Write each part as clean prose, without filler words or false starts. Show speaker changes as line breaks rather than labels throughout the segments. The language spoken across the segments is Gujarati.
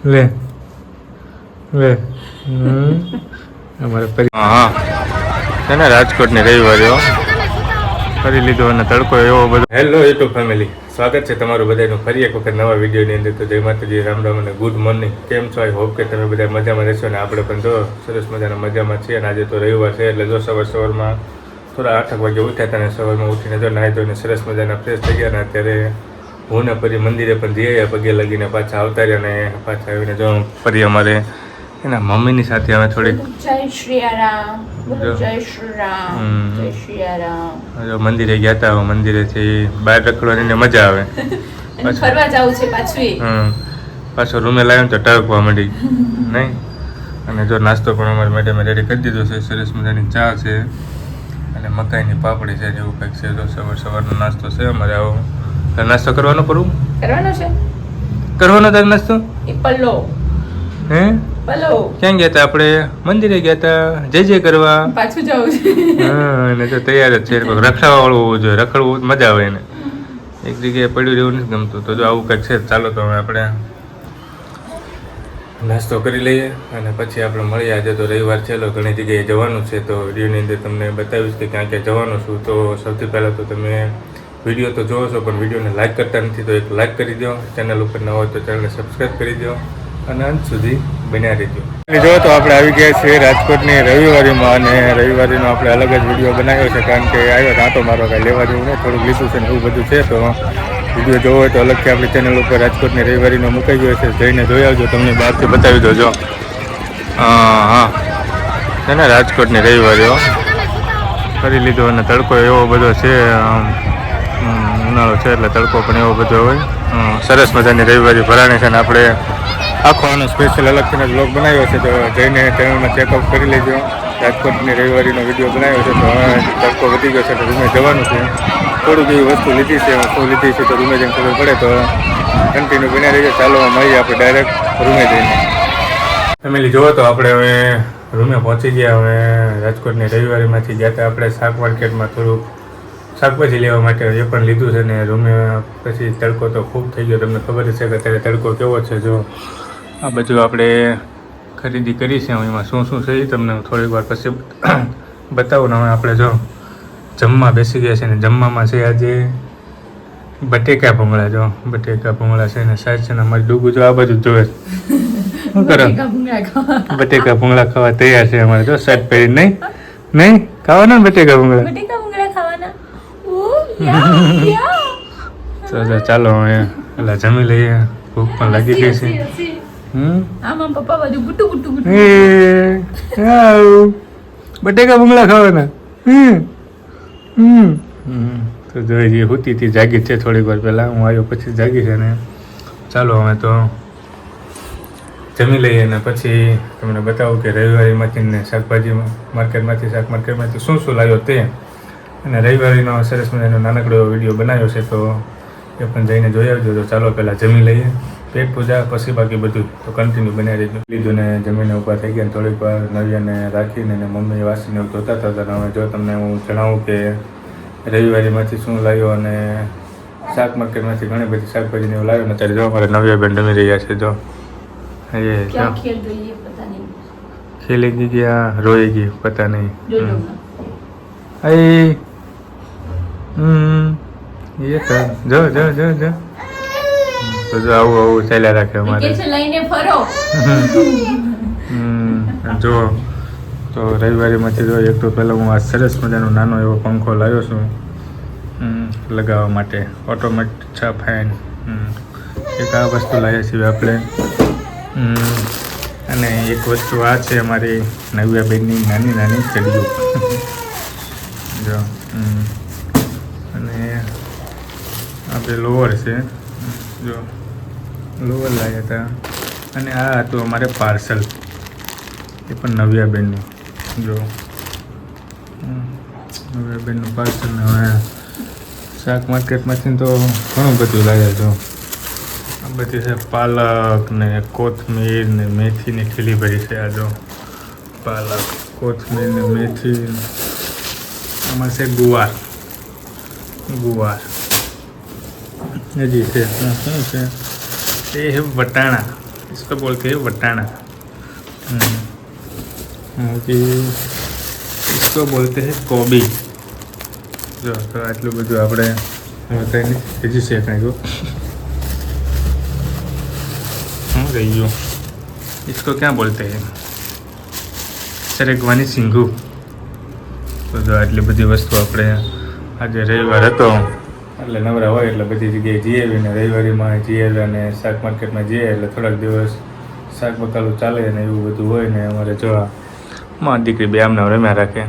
લે લે અમારે હા છે ને રાજકોટની રવિવારીઓ કરી લીધો અને તડકો એવો બધો. હેલો યુટ્યુબ ફેમિલી, સ્વાગત છે તમારું બધાનું ફરી એક વખત નવા વિડીયોની અંદર. તો જય માતાજી, રામ રામ અને ગુડ મોર્નિંગ. કેમ છો? આઈ હોપ કે તમે બધા મજામાં રહેશો ને આપણે પણ જો સરસ મજાના મજામાં છીએ. અને આજે તો રવિવાર છે એટલે જો સવારમાં થોડા 8 વાગે ઉઠ્યા હતા અને સવારમાં ઉઠીને જો નાહી ધોઈને સરસ મજાના ફ્રેશ થઈ ગયા. ને અત્યારે હું ને પરી મંદિરે પણ જઈ આવ્યા, પગે લગીને પાછા આવતા રહ્યા. અને પાછા આવીને જો પરી અમારે એના મમ્મીની સાથે અમે થોડીક મંદિરે ગયા હતા. મંદિરેથી બહાર રખડવાની મજા આવે. પાછો રૂમે લાવ્યો તો ટળકવા માંડી નહીં. અને જો નાસ્તો પણ અમારી મેડમે રેડી કરી દીધો છે. સરસ મજાની ચા છે અને મકાઈની પાપડી છે, જેવું કંઈક છે. જો સવારનો નાસ્તો છે અમારે. આવો નાસ્તો કરવાનો કરવું કરવાનો તાર નાસ્તો હે ક્યાં ગયા હતા આપણે? મંદિરે ગયા હતા જય જય કરવા.
પાછું જવું છે.
હા, અને તો તૈયાર જ છે. રખડાવા વાળું હોવું જોઈએ, રખડવું મજા આવે એને. એક જગ્યાએ પડ્યું રહેવું નથી ગમતું. તો જો આવું કંઈક છે. ચાલો તો હવે આપણે નાસ્તો કરી લઈએ અને પછી આપણે મળીએ. આજે તો રવિવાર છે, ઘણી જગ્યાએ જવાનું છે. તો વિડીયોની અંદર તમને બતાવીશ કે ક્યાં ક્યાં જવાનું છું. તો સૌથી પહેલાં તો તમે વિડીયો તો જોવો છો પણ વિડીયોને લાઇક કરતા નથી, તો એક લાઇક કરી દો. ચેનલ ઉપર ન હોય તો ચેનલને સબસ્ક્રાઈબ કરી દો અને અંત સુધી બન્યા રહેજો. જો તો આપણે આવી ગયા છીએ રાજકોટની રવિવારીમાં. અને રવિવારીનો આપણે અલગ જ વિડીયો બનાવ્યો છે, કારણ કે આવ્યો આંટો મારવા, કાંઈ લેવા જેવું નહીં, થોડુંક લીધું છે ને એવું બધું છે. તો વિડીયો જોવો હોય તો અલગથી આપણી ચેનલ ઉપર રાજકોટની રવિવારીનો મુકાઈ ગયો છે, જઈને જોઈ આવજો. તમને બહારથી બતાવી દો. જો હા છે ને રાજકોટની રવિવારીઓ કરી લીધો અને તડકો એવો બધો છે. ઉનાળો છે એટલે તડકો પણ એવો બધો હોય. સરસ મજાની રવિવારી ભરાણી છે. ને આપણે આખો આનો સ્પેશિયલ અલગથી બ્લોગ બનાવ્યો છે, તો જઈને ચેનલમાં ચેકઅપ કરી લેજો. રાજકોટની રવિવારીનો વિડીયો બનાવ્યો છે. તો તડકો વધી ગયો છે તો રૂમે જવાનું છે. થોડુંક એવી વસ્તુ લીધી છે, શું લીધી છે તો રૂમે જઈને ખબર પડે. તો કન્ટિન્યુ બન્યા રહીએ. ચાલો મળીએ આપણે ડાયરેક્ટ રૂમે જઈને. ફેમિલી જોવો તો આપણે હવે રૂમે પહોંચી ગયા. હવે રાજકોટની રવિવારીમાંથી ગયા હતા આપણે શાક માર્કેટમાં થોડુંક શાકભાજી લેવા માટે, એ પણ લીધું છે. ને રૂમે પછી તડકો તો ખૂબ થઈ ગયો. તમને ખબર છે કે અત્યારે તડકો કેવો છે. જો આ બધું આપણે ખરીદી કરી છે. એમાં શું શું છે એ તમને થોડીક વાર પછી બતાવું. ને હવે આપણે જો જમવા બેસી ગયા છે. ને જમવામાં છે આજે બટેકા ભૂંગળા. જો બટેકા ભૂંગળા છે ને સાઈડ છે ને અમારી ડૂગું જો આ બાજુ જોવે શું કરો? બટેકા ભૂંગળા ખાવા તૈયાર છે અમારે. જો શર્ટ પહેરી નહીં ખાવાના બટેકા ભૂંગળા. ચાલો હવે એટલે જમી લઈએ. ભૂખ પણ લાગી ગઈ છે. બટેકા ભૂંગળા ખાવાના. તો જોઈ જઈએ. હુતી હતી, જાગી છે થોડીક વાર પહેલાં. હું આવ્યો પછી જાગી છે. ને ચાલો હવે તો જમી લઈએ. અને પછી તમને બતાવું કે રવિવારીમાંથી ને શાકભાજી માર્કેટમાંથી શાક માર્કેટમાંથી શું શું લાવ્યો તે. અને રવિવારીનો સરસ મજાનો નાનકડો એવો વિડીયો બનાવ્યો છે, તો એ પણ જઈને જોઈ આવજો. તો ચાલો પહેલાં જમી લઈએ, પેટ પૂજા, પછી બાકી બધું તો કન્ટિન્યુ બનાવી રહેજો. લીધું ને જમીને ઊભા થઈ ગયા. થોડીક વાર નવ્યાને રાખીને મમ્મી વાસીને એવું ધોતા હતા. હવે જો તમને હું જણાવું કે રવિવારીમાંથી શું લાવ્યો. અને શાક માર્કેટમાંથી ઘણી બધી શાકભાજીને એવું લાવ્યો. ને અત્યારે જો અમારે નવ્યાબેન જમી રહ્યા છે. જો ખેલી ગઈ ગયા, રોઈ ગઈ, પતા નહીં. એ તો જો તો જો આવું ચાલ્યા રાખે અમારે. જો તો રવિવારીમાંથી જો એક તો પહેલાં હું આ સરસ મજાનો નાનો એવો પંખો લાવ્યો છું લગાવવા માટે, ઓટોમેટિક છે, ફેન. એક આ વસ્તુ લાવ્યા છીએ આપણે. અને એક વસ્તુ આ છે અમારી નવ્યાબેનની નાની નાની ચડીઓ. જો અને આપણે લોવર છે. જો લોવર લાવ્યા હતા. અને આ હતું અમારે પાર્સલ, એ પણ નવ્યાબેનનું. જો નવ્યાબેનનું પાર્સલ. હવે શાક માર્કેટમાંથી તો ઘણું બધું લાવ્યા. જો આ બધી છે પાલક ને કોથમીર ને મેથીની ખીલી ભરી છે. આ જો પાલક, કોથમીર ને મેથી. આમાં છે ગુવાર હજી છે. શું છે એ? વટાણા. इसको बोलते हैं वटाना। इसको बोलते हैं कोबी। जो तो आटलू બધું આપણે बताइए બીજું છે કાંઈ જો શું રહી ગયું इसको क्या बोलते हैं સરગવાની સિંગુ। તો જો આટલી બધી વસ્તુ આપણે આજે રવિવાર હતો એટલે નવરા હોય એટલે બધી જગ્યાએ જઈ આવીને રવિવારીમાં જઈ આવ્યા અને શાક માર્કેટમાં જઈએ એટલે થોડાક દિવસ શાક બકાલું ચાલે ને એવું બધું હોય ને અમારે જો મારી દીકરી બે આમને રમ્યા રાખે।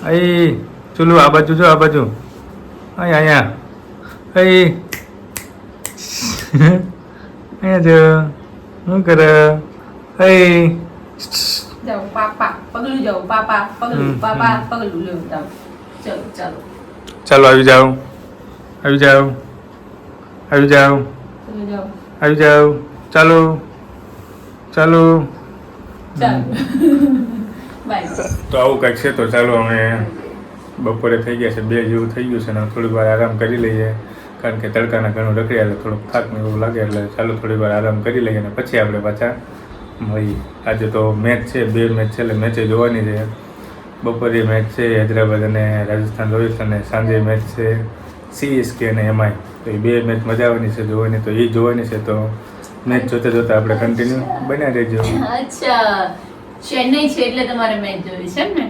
અહીં ચૂલું આ બાજુ જો આ બાજુ અહીંયા અહીંયા જો શું કરે
જાઓ પાપા પગલું જાઓ પાપા પગલું પાપા પગલું લો જાઓ ચલો ચાલો
ચાલો આવી જાઓ આવી જાઓ આવી જાઓ
ચલો જાઓ
આવી જાઓ ચાલો ચાલો
ચાલો બાય
તો આવું કંઈક છે। તો ચાલો અમે બપોરે થઈ ગયા છે 2 જેવું થઈ ગયું છે ને થોડીક વાર આરામ કરી લઈએ કારણ કે તડકાના ઘણું રખડ્યા એટલે થોડુંક થાક ને એવું લાગે એટલે ચાલો થોડી વાર આરામ કરી લઈએ અને પછી આપણે પાછા મળીએ। આજે તો મેચ છે 2 મેચ છે એટલે મેચે જોવાની છે। બપોરે મેચ છે હૈદરાબાદ અને રાજસ્થાન રોયલ્સ અને સાંજે મેચ છે CSK અને MI। તો એ 2 મેચ મજા આવવાની છે જોવાની। તો એ જોવાની છે તો મેચ જોતા જોતા આપણે કન્ટિન્યુ બન્યા રહેજો।
અચ્છા ચેન્નઈ છે એટલે તમારે મેચ જોવી છે ને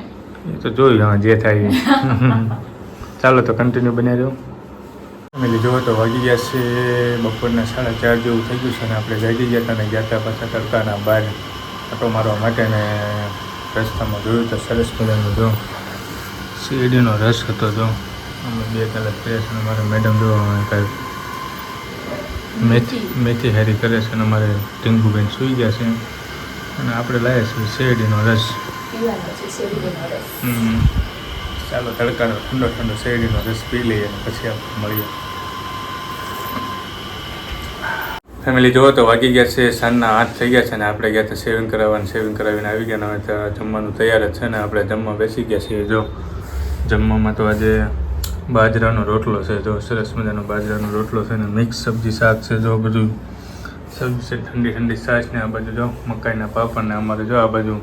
એ તો જોયું હા જે થાય ચાલો તો કન્ટિન્યુ બન્યા રહો। ફેમિલી જોવો તો વાગી ગયા છે બપોરના 4:30 જેવું થઈ ગયું છે અને આપણે જાગી ગયા હતા ને ગયા હતા પાછા તડકાના બહાર આટો મારવા માટે ને રસ્તામાં જોયું તો સરસ મજાનો જો શેરડીનો રસ હતો। જો અમે 2 કલાક કર્યા છે અને મારા મેડમ જો કાંઈ મેથી હેરી કરે છે અને અમારે ટીંગુબેન સૂઈ ગયા છે અને આપણે લાવ્યા છીએ શેરડીનો રસ। ચાલો તડકાનો ઠંડો ઠંડો શેરડીનો રસ પી લઈએ અને પછી આપણે મળીએ। ફેમિલી જોવો તો વાગી ગયા છે સાંજના 8 થઈ ગયા છે અને આપણે ગયા હતા સેવિંગ કરાવીને આવી ગયા ને હવે તો જમવાનું તૈયાર જ છે ને આપણે જમવા બેસી ગયા છીએ। જો જમવામાં તો આજે બાજરાનો રોટલો છે। જો સરસ મજાનો બાજરાનો રોટલો છે ને મિક્સ સબ્જી શાક છે। જો બધું સબ્જી છે ઠંડી ઠંડી છાશ ને આ બાજુ જો મકાઈના પાપડ ને અમારે જો આ બાજુ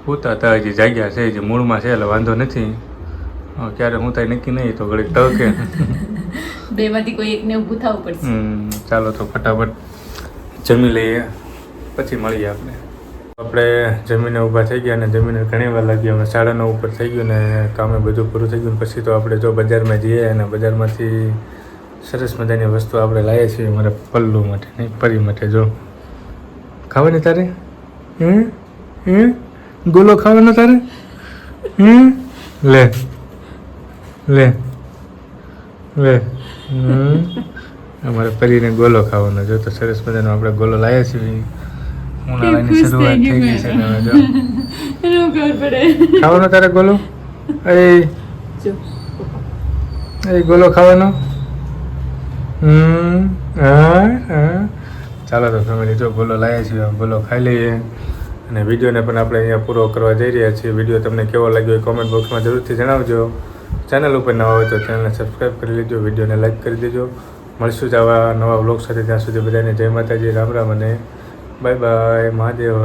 પૂતા હતા હજી જાગ્યા છે જે મૂળમાં છે એટલે વાંધો નથી। ક્યારે હું થાય નક્કી નહીં તો ઘડીક તવકે
બેમાંથી કોઈ એકને ઊભું થવું પડશે।
ચાલો તો ફટાફટ જમી લઈએ પછી મળીએ આપણે। આપણે જમીને ઊભા થઈ ગયા અને જમીને ઘણી વાર લાગી અમે 9:30 ઉપર થઈ ગયું ને કામે બધું પૂરું થઈ ગયું પછી તો આપણે જો બજારમાં જઈએ અને બજારમાંથી સરસ મજાની વસ્તુ આપણે લાવીએ છીએ મારા પલ્લુ માટે નહીં પરી માટે। જો ખાવાની તારે ગોલો ખાવાનો તારે લે લે લે અમારે પરીને ગોલો ખાવાનો। જો તો સરસ મજાનો આપણે ગોલો લાવ્યા છીએ। ઉનાળાની શરૂઆત થઈ ગઈ છે ને જો ખાવાનો તારે ગોલો એ ગોલો ખાવાનો ચાલો તો ફેમિલી જો ગોલો લાવ્યા છીએ ગોલો ખાઈ લઈએ અને વિડીયોને પણ આપણે અહીંયા પૂરો કરવા જઈ રહ્યા છીએ। વિડીયો તમને કેવો લાગ્યો એ કોમેન્ટ બોક્સમાં જરૂરથી જણાવજો। ચેનલ ઉપર નવા હોય તો ચેનલને સબસ્ક્રાઈબ કરી લેજો, વિડીયોને લાઈક કરી દેજો। મળશું જ આવા નવા વ્લોગ સાથે। ત્યાં સુધી બધાને જય માતાજી, રામ રામ અને બાય બાય, મહાદેવ।